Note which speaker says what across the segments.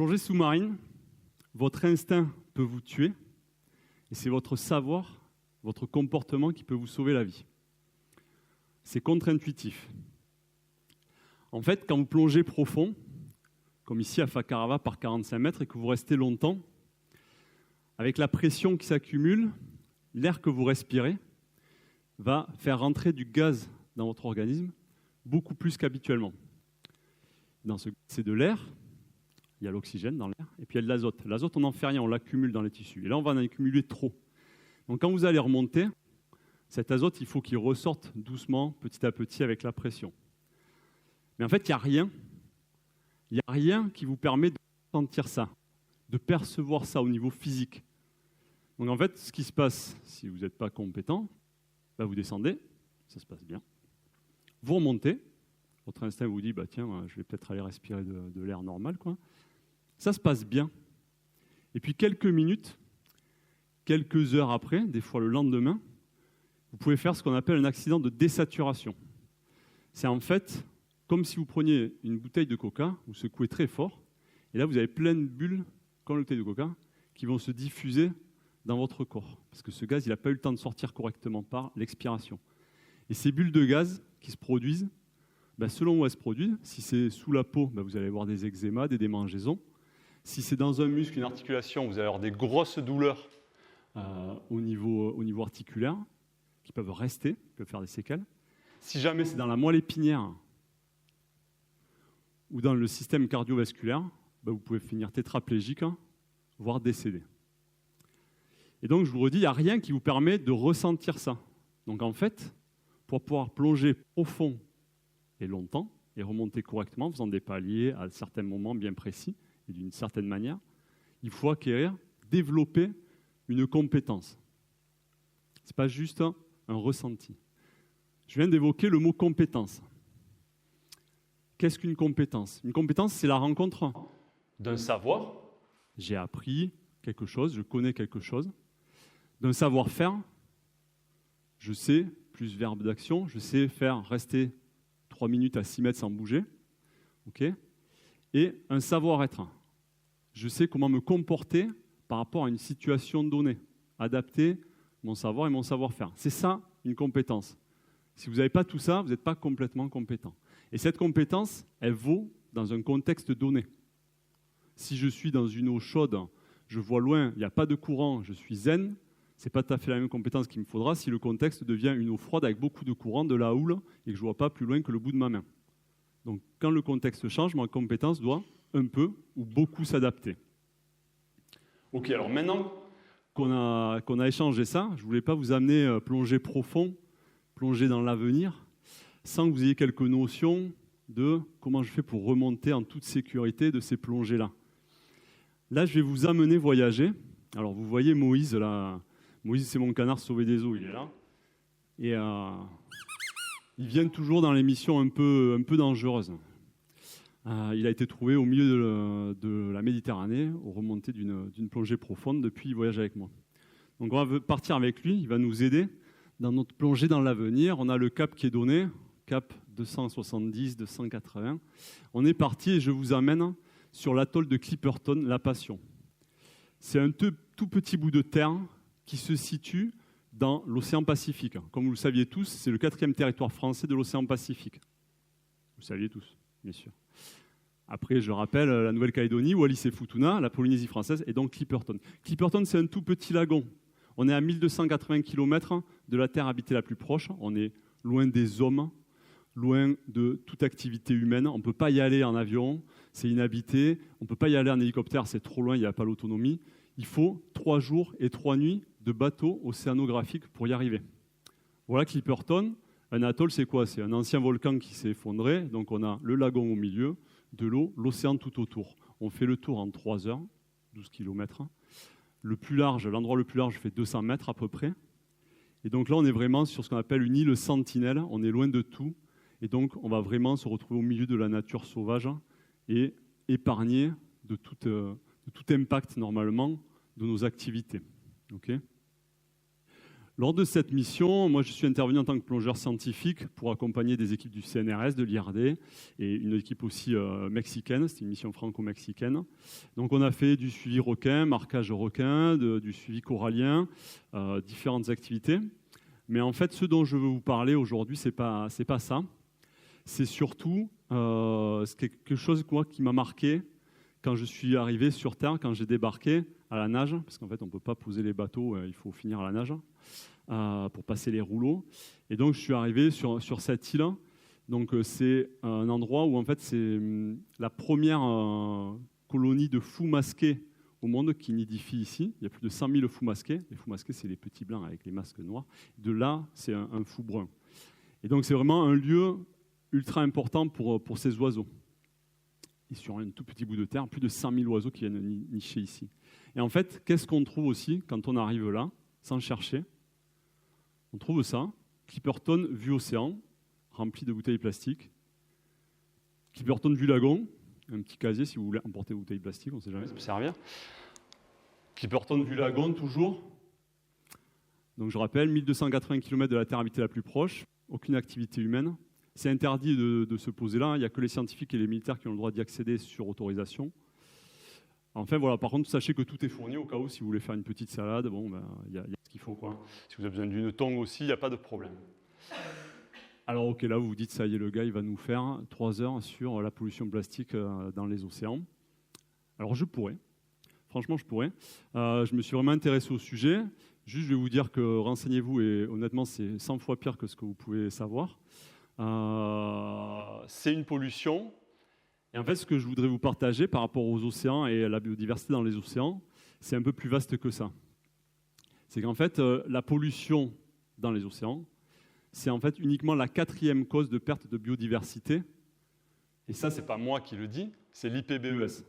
Speaker 1: plongée sous-marine, votre instinct peut vous tuer et c'est votre savoir, votre comportement qui peut vous sauver la vie. C'est contre-intuitif. En fait, quand vous plongez profond, comme ici à Fakarava par 45 mètres et que vous restez longtemps, avec la pression qui s'accumule, l'air que vous respirez va faire rentrer du gaz dans votre organisme beaucoup plus qu'habituellement. C'est de l'air, il y a l'oxygène dans l'air, et puis il y a de l'azote. L'azote, on n'en fait rien, on l'accumule dans les tissus. Et là, on va en accumuler trop. Donc quand vous allez remonter, cet azote, il faut qu'il ressorte doucement, petit à petit, avec la pression. Mais en fait, il n'y a rien qui vous permet de sentir ça, de percevoir ça au niveau physique. Donc en fait, ce qui se passe, si vous n'êtes pas compétent, bah vous descendez, ça se passe bien. Vous remontez, votre instinct vous dit, bah tiens, je vais peut-être aller respirer de l'air normal, quoi. Ça se passe bien. Et puis quelques minutes, quelques heures après, des fois le lendemain, vous pouvez faire ce qu'on appelle un accident de désaturation. C'est en fait comme si vous preniez une bouteille de coca, vous secouez très fort, et là vous avez plein de bulles, comme la bouteille de coca, qui vont se diffuser dans votre corps. Parce que ce gaz, il n'a pas eu le temps de sortir correctement par l'expiration. Et ces bulles de gaz qui se produisent, selon où elles se produisent, si c'est sous la peau, vous allez avoir des eczémas, des démangeaisons. Si c'est dans un muscle, une articulation, vous allez avoir des grosses douleurs au niveau articulaire qui peuvent rester, qui peuvent faire des séquelles. Si jamais c'est dans la moelle épinière ou dans le système cardiovasculaire, vous pouvez finir tétraplégique, voire décédé. Et donc, je vous redis, il n'y a rien qui vous permet de ressentir ça. Donc, en fait, pour pouvoir plonger profond et longtemps et remonter correctement, en faisant des paliers à certains moments bien précis et d'une certaine manière, il faut acquérir, développer une compétence. Ce n'est pas juste un ressenti. Je viens d'évoquer le mot compétence. Qu'est-ce qu'une compétence? Une compétence, c'est la rencontre d'un savoir. J'ai appris quelque chose, je connais quelque chose. D'un savoir-faire, je sais, plus verbe d'action, je sais faire rester 3 minutes à 6 mètres sans bouger. Okay. Et un savoir-être. Je sais comment me comporter par rapport à une situation donnée, adapter mon savoir et mon savoir-faire. C'est ça, une compétence. Si vous n'avez pas tout ça, vous n'êtes pas complètement compétent. Et cette compétence, elle vaut dans un contexte donné. Si je suis dans une eau chaude, je vois loin, il n'y a pas de courant, je suis zen, ce n'est pas tout à fait la même compétence qu'il me faudra si le contexte devient une eau froide avec beaucoup de courant, de la houle, et que je ne vois pas plus loin que le bout de ma main. Donc quand le contexte change, ma compétence doit un peu ou beaucoup s'adapter. Ok, alors maintenant qu'on a échangé ça, je ne voulais pas vous amener plonger profond, plonger dans l'avenir, sans que vous ayez quelques notions de comment je fais pour remonter en toute sécurité de ces plongées-là. Là, je vais vous amener voyager. Alors, vous voyez Moïse, là. Moïse, c'est mon canard sauvé des eaux, il est là. Et il vient toujours dans les missions un peu dangereuses. Il a été trouvé au milieu de la Méditerranée, aux remontées d'une plongée profonde. Depuis, il voyage avec moi. Donc, on va partir avec lui. Il va nous aider dans notre plongée dans l'avenir. On a le cap qui est donné, cap 270, 280. On est parti et je vous amène sur l'atoll de Clipperton, la Passion. C'est un tout petit bout de terre qui se situe dans l'océan Pacifique. Comme vous le saviez tous, c'est le 4e territoire français de l'océan Pacifique. Vous le saviez tous, bien sûr. Après, je rappelle la Nouvelle-Calédonie, Wallis et Futuna, la Polynésie française et donc Clipperton. Clipperton, c'est un tout petit lagon. On est à 1280 km de la terre habitée la plus proche. On est loin des hommes, loin de toute activité humaine. On ne peut pas y aller en avion, c'est inhabité. On ne peut pas y aller en hélicoptère, c'est trop loin, il n'y a pas l'autonomie. Il faut 3 jours et 3 nuits de bateau océanographique pour y arriver. Voilà Clipperton. Un atoll, c'est quoi? C'est un ancien volcan qui s'est effondré. Donc on a le lagon au milieu, de l'eau, l'océan tout autour. On fait le tour en 3 heures, 12 km. Le plus large, l'endroit le plus large fait 200 mètres à peu près. Et donc là, on est vraiment sur ce qu'on appelle une île sentinelle. On est loin de tout. Et donc, on va vraiment se retrouver au milieu de la nature sauvage et épargné de tout impact, normalement, de nos activités. Okay. Lors de cette mission, moi je suis intervenu en tant que plongeur scientifique pour accompagner des équipes du CNRS, de l'IRD et une équipe aussi mexicaine, c'était une mission franco-mexicaine. Donc on a fait du suivi requin, marquage requin, du suivi corallien, différentes activités. Mais en fait, ce dont je veux vous parler aujourd'hui, c'est pas ça. C'est surtout quelque chose moi, qui m'a marqué quand je suis arrivé sur Terre, quand j'ai débarqué à la nage, parce qu'en fait on ne peut pas poser les bateaux, il faut finir à la nage. Pour passer les rouleaux. Et donc, je suis arrivé sur cette île. Donc, c'est un endroit où, en fait, c'est la première colonie de fous masqués au monde qui nidifie ici. Il y a plus de 100 000 fous masqués. Les fous masqués, c'est les petits blancs avec les masques noirs. De là, c'est un fou brun. Et donc, c'est vraiment un lieu ultra important pour ces oiseaux. Et sur un tout petit bout de terre, plus de 100 000 oiseaux qui viennent nicher ici. Et en fait, qu'est-ce qu'on trouve aussi quand on arrive là, sans chercher ? On trouve ça, Clipperton vue océan, rempli de bouteilles plastiques. Clipperton vue lagon, un petit casier si vous voulez emporter des bouteilles plastiques, on ne sait jamais, ça peut servir. Clipperton vue lagon, toujours. Donc je rappelle, 1280 km de la Terre habitée la plus proche, aucune activité humaine. C'est interdit de se poser là, il n'y a que les scientifiques et les militaires qui ont le droit d'y accéder sur autorisation. Enfin voilà, par contre, sachez que tout est fourni au cas où si vous voulez faire une petite salade, bon, y a ce qu'il faut, quoi. Si vous avez besoin d'une tongue aussi, il n'y a pas de problème. Alors ok, là vous vous dites, ça y est, le gars, il va nous faire 3 heures sur la pollution plastique dans les océans. Alors je pourrais, franchement je pourrais. Je me suis vraiment intéressé au sujet. Juste, je vais vous dire que renseignez-vous, et honnêtement, c'est 100 fois pire que ce que vous pouvez savoir. C'est une pollution. Et en fait, ce que je voudrais vous partager par rapport aux océans et à la biodiversité dans les océans, c'est un peu plus vaste que ça. C'est qu'en fait, la pollution dans les océans, c'est en fait uniquement la 4e cause de perte de biodiversité. Et ça, c'est pas moi qui le dis, c'est l'IPBES.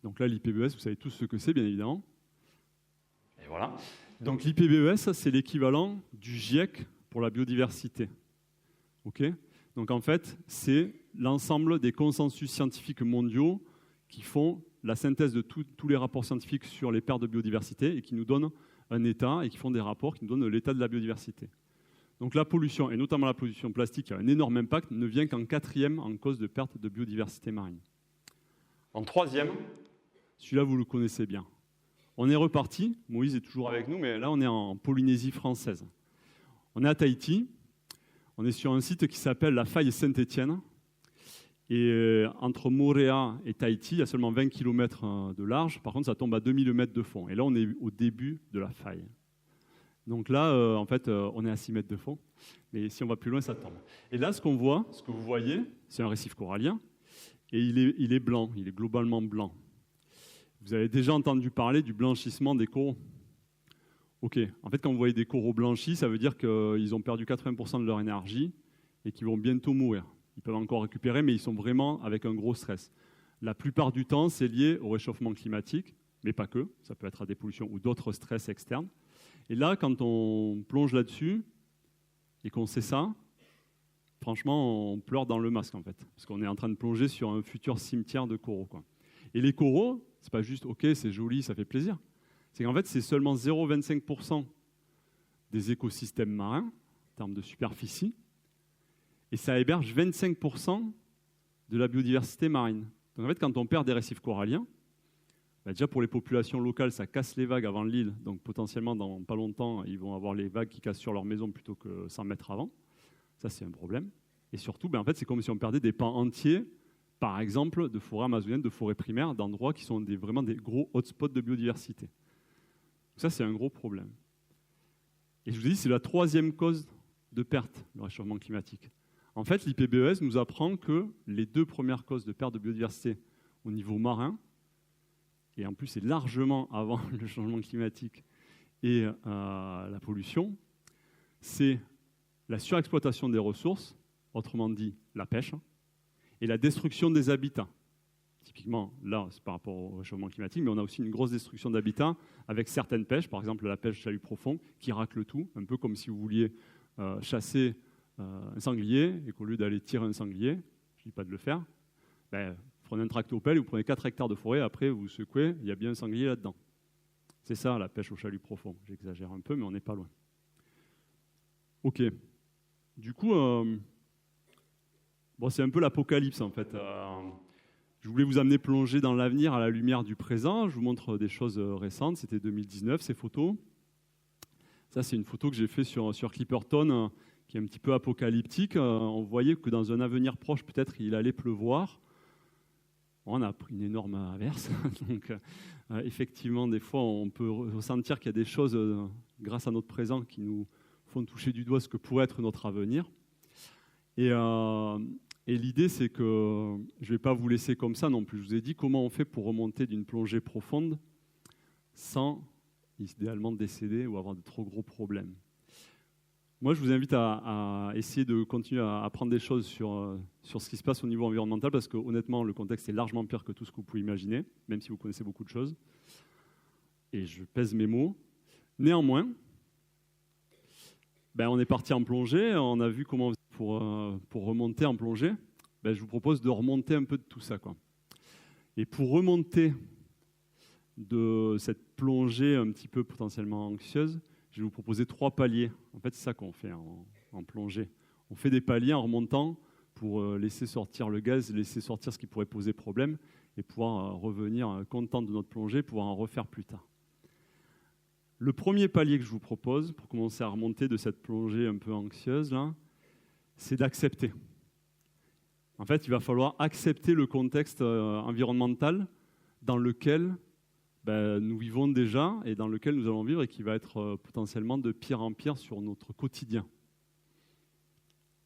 Speaker 1: Donc là, l'IPBES, vous savez tous ce que c'est, bien évidemment. Et voilà. Donc l'IPBES, c'est l'équivalent du GIEC pour la biodiversité. OK ? Donc en fait, c'est l'ensemble des consensus scientifiques mondiaux qui font la synthèse de tous les rapports scientifiques sur les pertes de biodiversité et qui nous donnent un état et qui font des rapports qui nous donnent l'état de la biodiversité. Donc la pollution, et notamment la pollution plastique, qui a un énorme impact, ne vient qu'en 4e en cause de perte de biodiversité marine. En 3e, celui-là vous le connaissez bien. On est reparti, Moïse est toujours avec nous, mais là on est en Polynésie française. On est à Tahiti. On est sur un site qui s'appelle la faille Saint-Étienne. Et entre Moorea et Tahiti, il y a seulement 20 km de large. Par contre, ça tombe à 2000 mètres de fond. Et là, on est au début de la faille. Donc là, en fait, on est à 6 mètres de fond. Mais si on va plus loin, ça tombe. Et là, ce qu'on voit, ce que vous voyez, c'est un récif corallien. Et il est blanc, il est globalement blanc. Vous avez déjà entendu parler du blanchissement des coraux. Ok, en fait, quand vous voyez des coraux blanchis, ça veut dire qu'ils ont perdu 80% de leur énergie et qu'ils vont bientôt mourir. Ils peuvent encore récupérer, mais ils sont vraiment avec un gros stress. La plupart du temps, c'est lié au réchauffement climatique, mais pas que. Ça peut être à des pollutions ou d'autres stress externes. Et là, quand on plonge là-dessus et qu'on sait ça, franchement, on pleure dans le masque, en fait. Parce qu'on est en train de plonger sur un futur cimetière de coraux, quoi. Et les coraux, c'est pas juste « ok, c'est joli, ça fait plaisir ». C'est qu'en fait, c'est seulement 0,25% des écosystèmes marins, en termes de superficie, et ça héberge 25% de la biodiversité marine. Donc en fait, quand on perd des récifs coralliens, déjà pour les populations locales, ça casse les vagues avant l'île, donc potentiellement, dans pas longtemps, ils vont avoir les vagues qui cassent sur leur maison plutôt que 100 mètres avant. Ça, c'est un problème. Et surtout, en fait, c'est comme si on perdait des pans entiers, par exemple, de forêts amazoniennes, de forêts primaires, d'endroits qui sont vraiment des gros hotspots de biodiversité. Ça, c'est un gros problème. Et je vous dis, c'est la 3e cause de perte, le réchauffement climatique. En fait, l'IPBES nous apprend que les 2 premières causes de perte de biodiversité au niveau marin, et en plus c'est largement avant le changement climatique et la pollution, c'est la surexploitation des ressources, autrement dit la pêche, et la destruction des habitats. Typiquement, là, c'est par rapport au réchauffement climatique, mais on a aussi une grosse destruction d'habitats avec certaines pêches, par exemple la pêche chalut profond, qui racle tout, un peu comme si vous vouliez chasser un sanglier, et qu'au lieu d'aller tirer un sanglier, je ne dis pas de le faire, vous prenez un tractopelle, vous prenez 4 hectares de forêt, après vous secouez, il y a bien un sanglier là-dedans. C'est ça la pêche au chalut profond. J'exagère un peu, mais on n'est pas loin. Ok. Du coup, c'est un peu l'apocalypse en fait. Je voulais vous amener plonger dans l'avenir à la lumière du présent. Je vous montre des choses récentes. C'était 2019, ces photos. Ça, c'est une photo que j'ai faite sur Clipperton, qui est un petit peu apocalyptique. On voyait que dans un avenir proche, peut-être, il allait pleuvoir. On a pris une énorme averse. Donc, effectivement, des fois, on peut ressentir qu'il y a des choses, grâce à notre présent, qui nous font toucher du doigt ce que pourrait être notre avenir. Et l'idée, c'est que je ne vais pas vous laisser comme ça non plus. Je vous ai dit comment on fait pour remonter d'une plongée profonde sans, idéalement, décéder ou avoir de trop gros problèmes. Moi, je vous invite à essayer de continuer à apprendre des choses sur ce qui se passe au niveau environnemental, parce que honnêtement, le contexte est largement pire que tout ce que vous pouvez imaginer, même si vous connaissez beaucoup de choses. Et je pèse mes mots. Néanmoins, on est parti en plongée, on a vu comment pour remonter en plongée. Je vous propose de remonter un peu de tout ça, quoi. Et pour remonter de cette plongée un petit peu potentiellement anxieuse, je vais vous proposer 3 paliers. En fait, c'est ça qu'on fait en plongée. On fait des paliers en remontant pour laisser sortir le gaz, laisser sortir ce qui pourrait poser problème et pouvoir revenir content de notre plongée, pouvoir en refaire plus tard. Le premier palier que je vous propose pour commencer à remonter de cette plongée un peu anxieuse, là, c'est d'accepter. En fait, il va falloir accepter le contexte environnemental dans lequel nous vivons déjà et dans lequel nous allons vivre et qui va être potentiellement de pire en pire sur notre quotidien.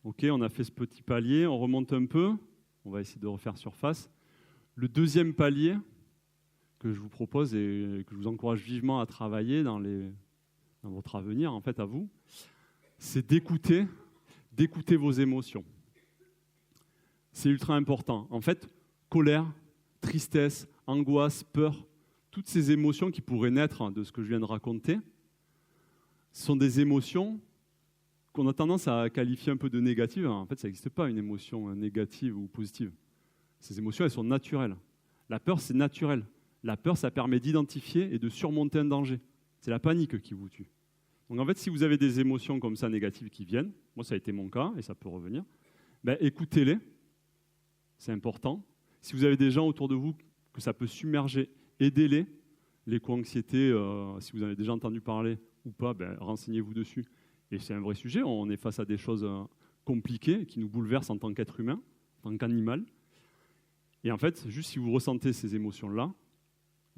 Speaker 1: Ok, on a fait ce petit palier, on remonte un peu, on va essayer de refaire surface. Le deuxième palier que je vous propose et que je vous encourage vivement à travailler dans votre avenir, en fait, à vous, c'est d'écouter vos émotions. C'est ultra important. En fait, colère, tristesse, angoisse, peur, toutes ces émotions qui pourraient naître de ce que je viens de raconter sont des émotions qu'on a tendance à qualifier un peu de négatives. En fait, ça n'existe pas une émotion négative ou positive. Ces émotions, elles sont naturelles. La peur, c'est naturel. La peur, ça permet d'identifier et de surmonter un danger. C'est la panique qui vous tue. Donc en fait, si vous avez des émotions comme ça négatives qui viennent, moi ça a été mon cas et ça peut revenir, écoutez-les, c'est important. Si vous avez des gens autour de vous que ça peut submerger, aidez-les. L'éco-anxiété, si vous en avez déjà entendu parler ou pas, renseignez-vous dessus. Et c'est un vrai sujet, on est face à des choses compliquées qui nous bouleversent en tant qu'être humain, en tant qu'animal. Et en fait, juste si vous ressentez ces émotions-là,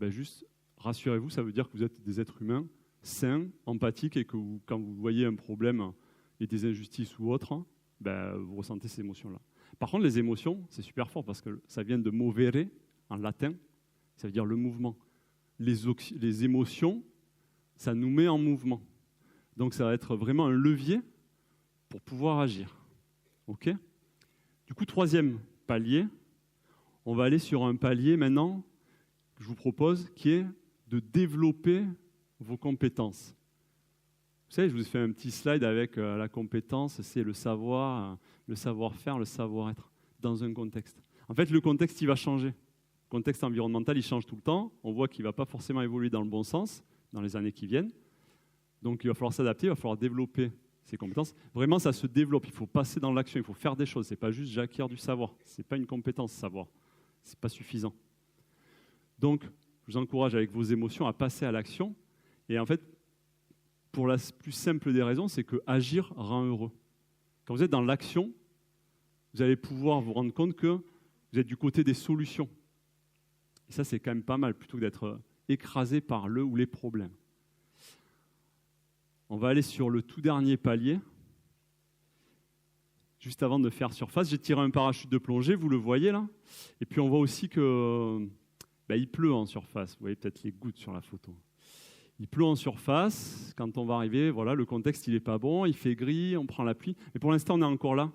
Speaker 1: juste rassurez-vous, ça veut dire que vous êtes des êtres humains sains, empathiques, et que quand vous voyez un problème et des injustices ou autre, vous ressentez ces émotions-là. Par contre, les émotions, c'est super fort parce que ça vient de movere, en latin, ça veut dire le mouvement. Les émotions, ça nous met en mouvement. Donc ça va être vraiment un levier pour pouvoir agir. Ok ? Du coup, troisième palier, on va aller sur un palier maintenant que je vous propose, qui est de développer vos compétences. Vous savez, je vous ai fait un petit slide avec la compétence, c'est le savoir, le savoir-faire, le savoir-être dans un contexte. En fait, le contexte, il va changer. Le contexte environnemental, il change tout le temps. On voit qu'il ne va pas forcément évoluer dans le bon sens dans les années qui viennent. Donc, il va falloir s'adapter, il va falloir développer ces compétences. Vraiment, ça se développe. Il faut passer dans l'action, il faut faire des choses. Ce n'est pas juste j'acquiers du savoir. Ce n'est pas une compétence, savoir. Ce n'est pas suffisant. Donc, je vous encourage avec vos émotions à passer à l'action. Et en fait, pour la plus simple des raisons, c'est que agir rend heureux. Quand vous êtes dans l'action, vous allez pouvoir vous rendre compte que vous êtes du côté des solutions. Et ça, c'est quand même pas mal, plutôt que d'être écrasé par le ou les problèmes. On va aller sur le tout dernier palier. Juste avant de faire surface, j'ai tiré un parachute de plongée, vous le voyez là. Et puis on voit aussi que il pleut en surface. Vous voyez peut-être les gouttes sur la photo. Il pleut en surface. Quand on va arriver, voilà, le contexte il n'est pas bon, il fait gris, on prend la pluie. Mais pour l'instant, on est encore là.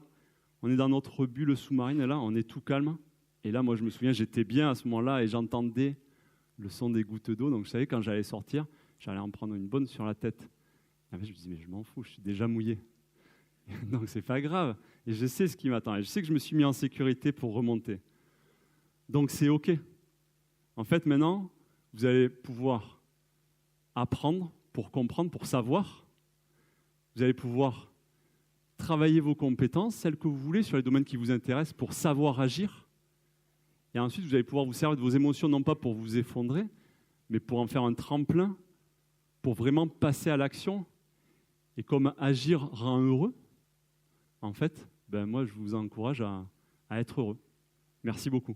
Speaker 1: On est dans notre bulle sous-marine et là, on est tout calme. Et là, moi, je me souviens, j'étais bien à ce moment-là et j'entendais le son des gouttes d'eau. Donc, vous savez, quand j'allais sortir, j'allais en prendre une bonne sur la tête. Et en fait, je me disais, mais je m'en fous, je suis déjà mouillé. Donc, c'est pas grave. Et je sais ce qui m'attend. Et je sais que je me suis mis en sécurité pour remonter. Donc, c'est OK. En fait, maintenant, vous allez pouvoir apprendre pour comprendre, pour savoir. Vous allez pouvoir travailler vos compétences, celles que vous voulez, sur les domaines qui vous intéressent, pour savoir agir. Et ensuite, vous allez pouvoir vous servir de vos émotions, non pas pour vous effondrer, mais pour en faire un tremplin, pour vraiment passer à l'action. Et comme agir rend heureux, en fait, moi, je vous encourage à être heureux. Merci beaucoup.